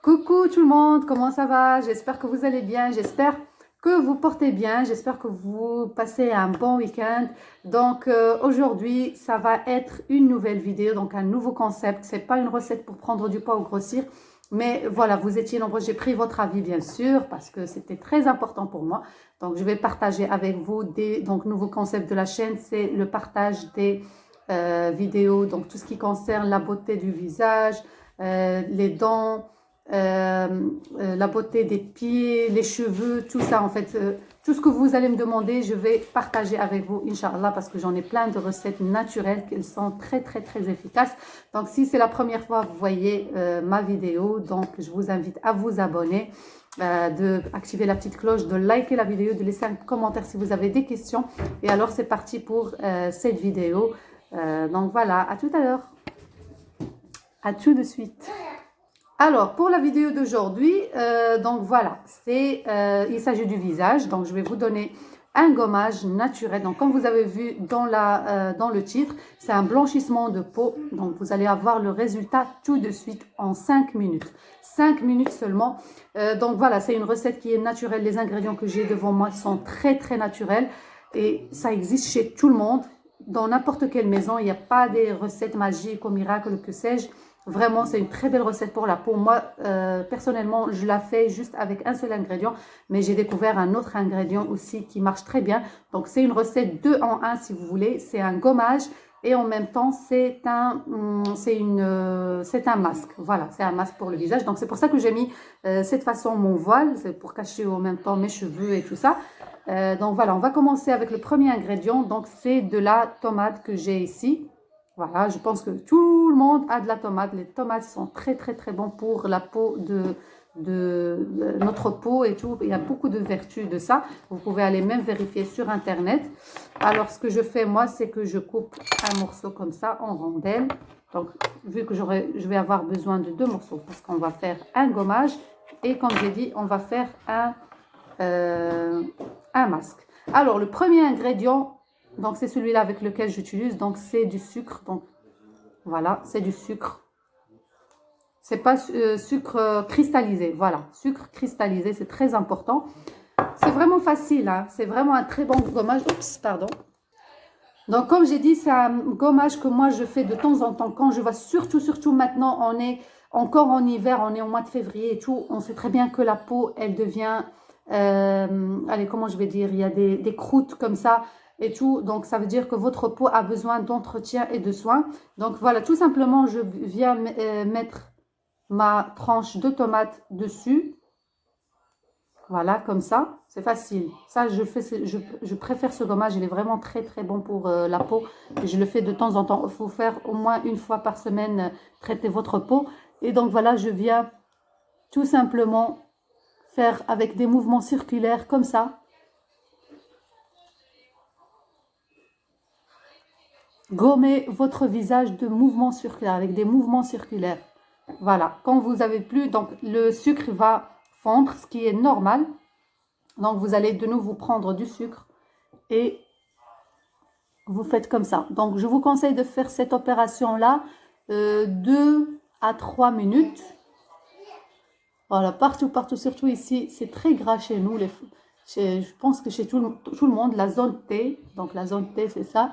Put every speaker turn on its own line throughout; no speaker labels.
Coucou tout le monde, comment ça va? J'espère que vous allez bien, j'espère que vous portez bien, j'espère que vous passez un bon week-end. Donc aujourd'hui, ça va être une nouvelle vidéo, donc un nouveau concept. C'est pas une recette pour prendre du poids ou grossir, mais voilà, vous étiez nombreux, j'ai pris votre avis bien sûr, parce que c'était très important pour moi. Donc je vais partager avec vous des nouveaux concepts de la chaîne, c'est le partage des vidéos, donc tout ce qui concerne la beauté du visage, les dents, la beauté des pieds, les cheveux, tout ça en fait. Tout ce que vous allez me demander, je vais partager avec vous, Inch'Allah, parce que j'en ai plein de recettes naturelles qui sont très très très efficaces. Donc si c'est la première fois que vous voyez ma vidéo, donc je vous invite à vous abonner, d'activer la petite cloche, de liker la vidéo, de laisser un commentaire si vous avez des questions. Et alors c'est parti pour cette vidéo. Donc voilà, à tout à l'heure. À tout de suite. Alors, pour la vidéo d'aujourd'hui, donc voilà, il s'agit du visage. Donc, je vais vous donner un gommage naturel. Donc, comme vous avez vu dans le titre, c'est un blanchissement de peau. Donc, vous allez avoir le résultat tout de suite en 5 minutes. 5 minutes seulement. Donc, voilà, c'est une recette qui est naturelle. Les ingrédients que j'ai devant moi sont très, très naturels. Et ça existe chez tout le monde. Dans n'importe quelle maison, il n'y a pas des recettes magiques ou miracles, que sais-je. Vraiment, c'est une très belle recette pour la peau. Moi, personnellement, je la fais juste avec un seul ingrédient, mais j'ai découvert un autre ingrédient aussi qui marche très bien. Donc, c'est une recette 2 en 1 si vous voulez. C'est un gommage et en même temps, c'est un masque. Voilà, c'est un masque pour le visage. Donc, c'est pour ça que j'ai mis cette façon mon voile. C'est pour cacher en même temps mes cheveux et tout ça. Donc, voilà, on va commencer avec le premier ingrédient. Donc, c'est de la tomate que j'ai ici. Voilà, je pense que tout le monde a de la tomate. Les tomates sont très très très bons pour la peau de notre peau et tout. Il y a beaucoup de vertus de ça. Vous pouvez aller même vérifier sur internet. Alors ce que je fais moi, c'est que je coupe un morceau comme ça en rondelles. Donc vu que je vais avoir besoin de 2 morceaux parce qu'on va faire un gommage et comme j'ai dit, on va faire un masque. Alors le premier ingrédient, donc c'est celui-là avec lequel j'utilise, donc c'est du sucre. Donc voilà, c'est du sucre. C'est pas sucre cristallisé, voilà, sucre cristallisé, c'est très important. C'est vraiment facile, hein? C'est vraiment un très bon gommage. Oups, pardon. Donc comme j'ai dit, c'est un gommage que moi je fais de temps en temps quand je vois, surtout maintenant, on est encore en hiver, on est au mois de février et tout, on sait très bien que la peau, elle devient, allez, comment je vais dire, il y a des croûtes comme ça et tout, donc ça veut dire que votre peau a besoin d'entretien et de soins. Donc voilà, tout simplement, je viens mettre ma tranche de tomate dessus. Voilà, comme ça, c'est facile. Ça, je préfère ce gommage, il est vraiment très très bon pour la peau. Je le fais de temps en temps. Il faut faire au moins une fois par semaine, traiter votre peau. Et donc voilà, je viens tout simplement faire avec des mouvements circulaires comme ça. Gommer votre visage de mouvements circulaires, avec des mouvements circulaires. Voilà, quand vous avez plus, donc le sucre va fondre, ce qui est normal. Donc vous allez de nouveau prendre du sucre et vous faites comme ça. Donc je vous conseille de faire cette opération là 2 à 3 minutes. Voilà, partout, surtout ici, c'est très gras chez nous. Je pense que chez tout le monde, la zone T, donc la zone T c'est ça,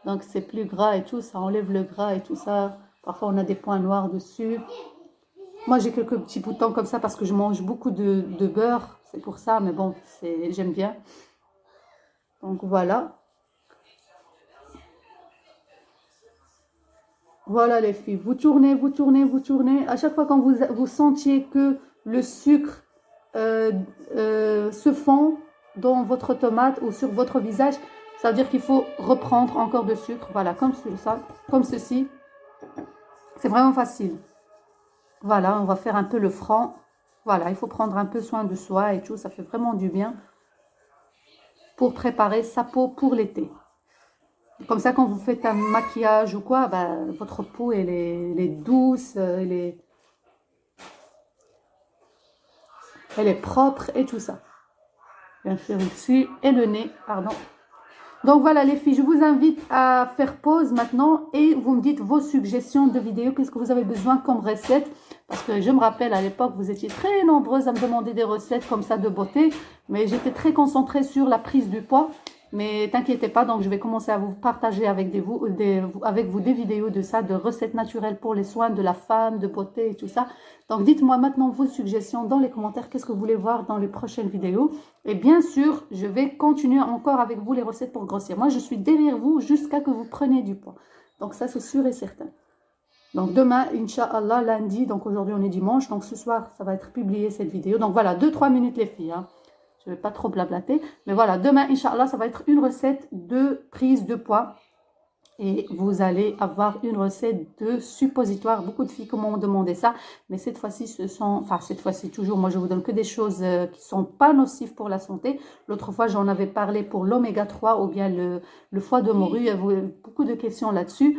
donc c'est plus gras et tout, ça enlève le gras et tout ça. Parfois on a des points noirs dessus. Moi j'ai quelques petits boutons comme ça parce que je mange beaucoup de beurre, c'est pour ça, mais bon, j'aime bien. Donc voilà. Voilà les filles, vous tournez, vous tournez, vous tournez. À chaque fois quand vous sentiez que le sucre se fond dans votre tomate ou sur votre visage, ça veut dire qu'il faut reprendre encore de sucre. Voilà, comme ça, comme ceci. C'est vraiment facile. Voilà, on va faire un peu le franc. Voilà, il faut prendre un peu soin de soi et tout. Ça fait vraiment du bien pour préparer sa peau pour l'été. Comme ça, quand vous faites un maquillage ou quoi, bah, votre peau, elle est douce, elle est propre et tout ça. Bien sûr, ici, et le nez, pardon. Donc voilà les filles, je vous invite à faire pause maintenant et vous me dites vos suggestions de vidéos, qu'est-ce que vous avez besoin comme recette. Parce que je me rappelle à l'époque, vous étiez très nombreuses à me demander des recettes comme ça de beauté, mais j'étais très concentrée sur la prise du poids. Mais t'inquiétez pas, donc je vais commencer à vous partager avec vous des vidéos de ça, de recettes naturelles pour les soins de la femme, de beauté et tout ça. Donc dites-moi maintenant vos suggestions dans les commentaires, qu'est-ce que vous voulez voir dans les prochaines vidéos. Et bien sûr, je vais continuer encore avec vous les recettes pour grossir. Moi, je suis derrière vous jusqu'à que vous preniez du poids. Donc ça, c'est sûr et certain. Donc demain, Inch'Allah, lundi, donc aujourd'hui on est dimanche, donc ce soir, ça va être publié cette vidéo. Donc voilà, 2-3 minutes les filles, hein. Je ne vais pas trop blablater. Mais voilà, demain, Inch'Allah, ça va être une recette de prise de poids. Et vous allez avoir une recette de suppositoire. Beaucoup de filles m'ont demandé ça. Mais cette fois-ci, cette fois-ci toujours, moi, je vous donne que des choses qui ne sont pas nocives pour la santé. L'autre fois, j'en avais parlé pour l'oméga 3 ou bien le foie de morue. Il y avait beaucoup de questions là-dessus.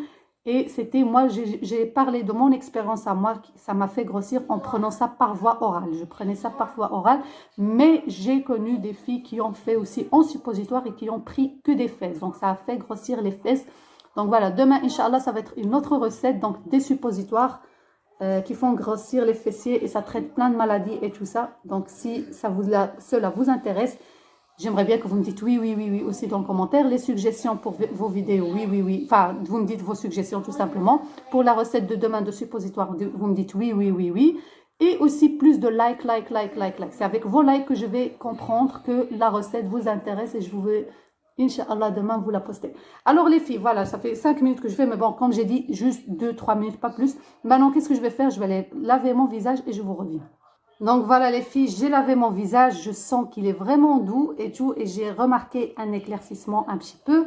Et c'était, moi, j'ai parlé de mon expérience à moi, ça m'a fait grossir en prenant ça par voie orale. Je prenais ça par voie orale, mais j'ai connu des filles qui ont fait aussi en suppositoire et qui ont pris que des fesses. Donc, ça a fait grossir les fesses. Donc, voilà, demain, Inch'Allah, ça va être une autre recette, donc des suppositoires qui font grossir les fessiers et ça traite plein de maladies et tout ça. Donc, si cela vous intéresse, j'aimerais bien que vous me dites oui, oui, oui, oui aussi dans le commentaire. Les suggestions pour vos vidéos, oui, oui, oui. Enfin, vous me dites vos suggestions tout simplement. Pour la recette de demain de suppositoire, vous me dites oui, oui, oui, oui. Et aussi plus de like. C'est avec vos likes que je vais comprendre que la recette vous intéresse et je vous vais, Inch'Allah, demain vous la postez. Alors les filles, voilà, ça fait 5 minutes que je fais, mais bon, comme j'ai dit, juste 2-3 minutes, pas plus. Maintenant, qu'est-ce que je vais faire? Je vais aller laver mon visage et je vous reviens. Donc voilà les filles, j'ai lavé mon visage, je sens qu'il est vraiment doux et tout, et j'ai remarqué un éclaircissement un petit peu.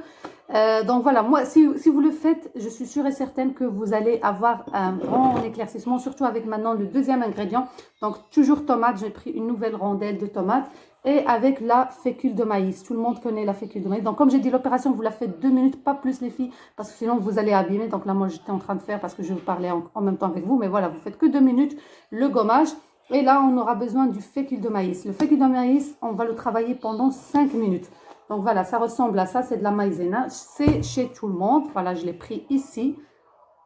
Donc voilà, moi, si vous le faites, je suis sûre et certaine que vous allez avoir un grand éclaircissement, surtout avec maintenant le deuxième ingrédient. Donc toujours tomate, j'ai pris une nouvelle rondelle de tomate et avec la fécule de maïs. Tout le monde connaît la fécule de maïs. Donc comme j'ai dit, l'opération, vous la faites 2 minutes, pas plus les filles, parce que sinon vous allez abîmer. Donc là, moi, j'étais en train de faire parce que je parlais en même temps avec vous, mais voilà, vous faites que 2 minutes le gommage. Et là, on aura besoin du fécule de maïs. Le fécule de maïs, on va le travailler pendant 5 minutes. Donc voilà, ça ressemble à ça, c'est de la maïzena. C'est chez tout le monde. Voilà, je l'ai pris ici.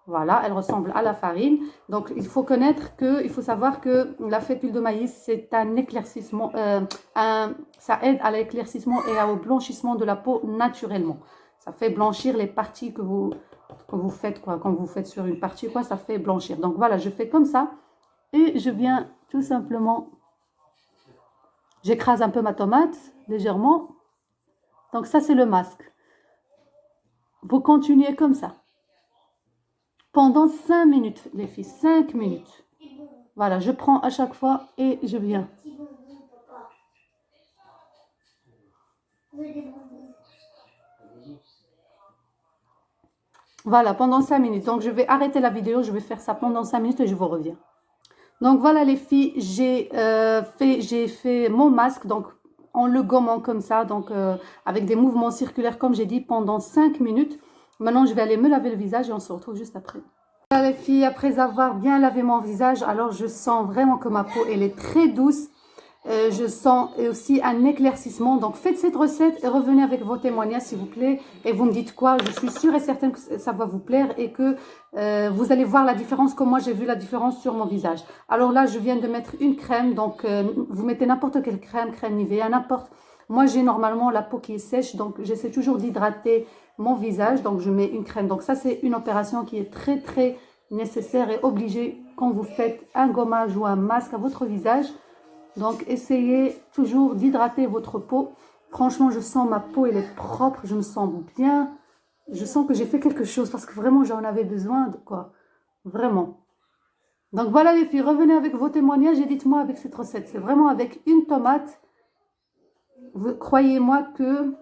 Voilà, elle ressemble à la farine. Donc, il faut savoir que la fécule de maïs, c'est un éclaircissement, ça aide à l'éclaircissement et au blanchissement de la peau naturellement. Ça fait blanchir les parties que vous faites, quoi. Quand vous faites sur une partie, quoi, ça fait blanchir. Donc voilà, je fais comme ça. Et je viens tout simplement, j'écrase un peu ma tomate, légèrement. Donc ça, c'est le masque. Vous continuez comme ça. Pendant 5 minutes, les filles, 5 minutes. Voilà, je prends à chaque fois et je viens. Voilà, pendant 5 minutes. Donc, je vais arrêter la vidéo, je vais faire ça pendant 5 minutes et je vous reviens. Donc voilà les filles, j'ai fait mon masque, donc en le gommant comme ça, donc avec des mouvements circulaires comme j'ai dit pendant 5 minutes. Maintenant je vais aller me laver le visage et on se retrouve juste après. Voilà les filles, après avoir bien lavé mon visage, alors je sens vraiment que ma peau elle est très douce. Je sens aussi un éclaircissement. Donc faites cette recette et revenez avec vos témoignages s'il vous plaît. Et vous me dites quoi. Je suis sûre et certaine que ça va vous plaire et que vous allez voir la différence comme moi j'ai vu la différence sur mon visage. Alors là je viens de mettre une crème. Donc vous mettez n'importe quelle crème, crème Nivea, n'importe. Moi j'ai normalement la peau qui est sèche. Donc j'essaie toujours d'hydrater mon visage. Donc je mets une crème. Donc ça c'est une opération qui est très très nécessaire et obligée quand vous faites un gommage ou un masque à votre visage. Donc, essayez toujours d'hydrater votre peau. Franchement, je sens ma peau, elle est propre, je me sens bien. Je sens que j'ai fait quelque chose parce que vraiment, j'en avais besoin, quoi. Vraiment. Donc, voilà les filles, revenez avec vos témoignages et dites-moi avec cette recette. C'est vraiment avec une tomate. Croyez-moi que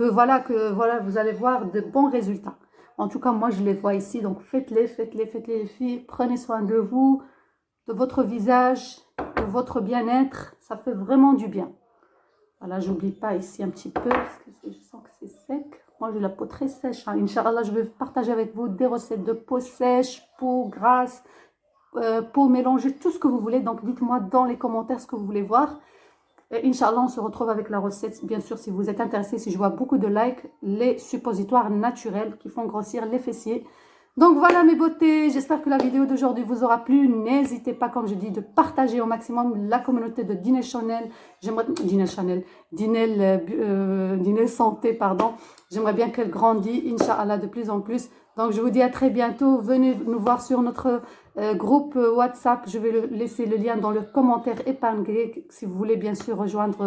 voilà, vous allez voir de bons résultats. En tout cas, moi, je les vois ici. Donc, faites-les les filles. Prenez soin de vous, de votre visage, de votre bien-être, ça fait vraiment du bien. Voilà, j'oublie pas ici un petit peu, parce que je sens que c'est sec. Moi, j'ai la peau très sèche. Hein. Inch'Allah, je vais partager avec vous des recettes de peau sèche, peau grasse, peau mélangée, tout ce que vous voulez. Donc, dites-moi dans les commentaires ce que vous voulez voir. Inch'Allah, on se retrouve avec la recette. Bien sûr, si vous êtes intéressé, si je vois beaucoup de likes, les suppositoires naturels qui font grossir les fessiers. Donc voilà mes beautés, j'espère que la vidéo d'aujourd'hui vous aura plu. N'hésitez pas, comme je dis, de partager au maximum la communauté de Dinel Chanel. J'aimerais Dinel Santé, pardon. J'aimerais bien qu'elle grandisse, Inch'Allah, de plus en plus. Donc je vous dis à très bientôt. Venez nous voir sur notre groupe WhatsApp. Je vais laisser le lien dans le commentaire épinglé si vous voulez bien sûr rejoindre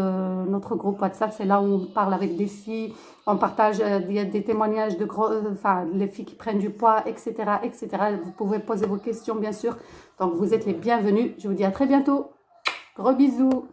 notre groupe WhatsApp. C'est là où on parle avec des filles, on partage des témoignages de les filles qui prennent du poids, etc., etc. Vous pouvez poser vos questions bien sûr. Donc vous êtes les bienvenus. Je vous dis à très bientôt. Gros bisous.